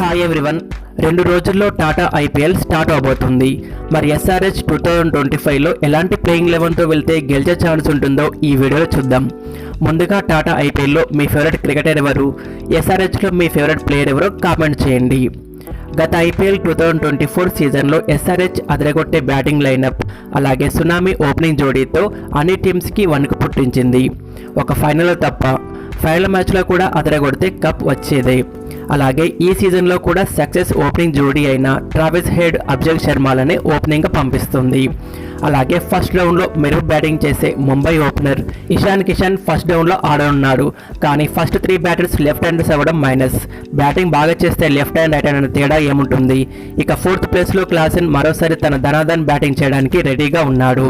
Hi everyone. 2 రోజుల్లో Tata IPL start అవబోతుంది. మరి ఎస్ఆర్హెచ్ 2025లో ఎలాంటి ప్లేయింగ్ 11తో వెళ్తే గెలిచే ఛాన్స్ ఉంటుందో ఈ వీడియోలో చూద్దాం. ముందుగా టాటా ఐపీఎల్లో మీ ఫేవరెట్ క్రికెటర్ ఎవరు, ఎస్ఆర్హెచ్లో మీ ఫేవరెట్ ప్లేయర్ ఎవరో కామెంట్ చేయండి. గత ఐపీఎల్ 2024 సీజన్లో ఎస్ఆర్హెచ్ అదరగొట్టే బ్యాటింగ్ లైనప్ అలాగే సునామీ ఓపెనింగ్ జోడీతో అన్ని టీమ్స్కి వణుకు పుట్టించింది. ఒక ఫైనల్లో తప్ప ఫైనల్ మ్యాచ్లో కూడా అదరగొడితే కప్ వచ్చేదే. అలాగే ఈ సీజన్లో కూడా సక్సెస్ ఓపెనింగ్ జోడీ అయిన ట్రావిస్ హెడ్, అభిషేక్ శర్మలనే ఓపెనింగ్గా పంపిస్తుంది. అలాగే ఫస్ట్ రౌండ్లో మెరుపు బ్యాటింగ్ చేసే ముంబై ఓపెనర్ ఇషాన్ కిషన్ ఫస్ట్ రౌండ్లో ఆడనున్నాడు. కానీ ఫస్ట్ 3 బ్యాటర్స్ లెఫ్ట్ హ్యాండర్స్ అవ్వడం మైనస్. బ్యాటింగ్ బాగా చేస్తే లెఫ్ట్ హ్యాండ్ రైట్ హ్యాండ్ అనే తేడా ఏముంటుంది. ఇక 4th ప్లేస్లో క్లాసెన్ మరోసారి తన ధనాధన్ బ్యాటింగ్ చేయడానికి రెడీగా ఉన్నాడు.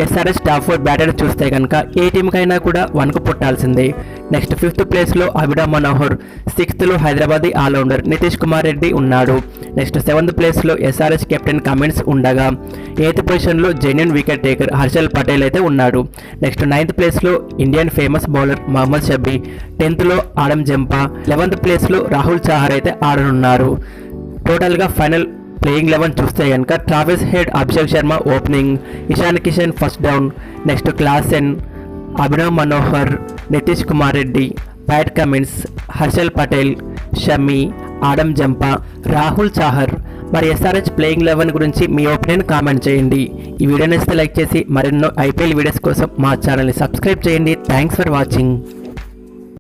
ఎస్ఆర్హెచ్ టాప్ 4 బ్యాటర్ చూస్తే కనుక ఏ టీంకైనా కూడా వణుకు పుట్టాల్సిందే. నెక్స్ట్ 5th ప్లేస్లో అభినవ్ మనోహర్, 6th హైదరాబాదీ ఆల్రౌండర్ నితీష్ కుమార్ రెడ్డి ఉన్నాడు. నెక్స్ట్ 7th ప్లేస్లో ఎస్ఆర్హెచ్ కెప్టెన్ కమిన్స్ ఉండగా 8th పొజిషన్లో genuine wicket taker Harshal Patel అయితే ఉన్నాడు. నెక్స్ట్ 9th ప్లేస్లో Indian famous bowler Mohammed షబీ, 10th Adam Zampa, 11th ప్లేస్లో రాహుల్ చాహర్ అయితే ఆడనున్నారు. టోటల్గా ఫైనల్ ప్లేయింగ్ 11 చూస్తే కనుక Travis head, Abhishek Sharma opening, Ishan Kishan first down, next Klaasen, Abhinav Manohar, Nitish Kumar Reddy, Pat Cummins, Harshal Patel, Shami, Adam Zampa, Rahul Chahar. మరి ఎస్ఆర్హెచ్ ప్లేయింగ్ 11 గురించి మీ ఒపీనియన్ కామెంట్ చేయండి. ఈ వీడియోని లైక్ చేసి మరెన్నో ఐపీఎల్ వీడియోస్ కోసం మా ఛానల్ని సబ్స్క్రైబ్ చేయండి. Thanks for watching.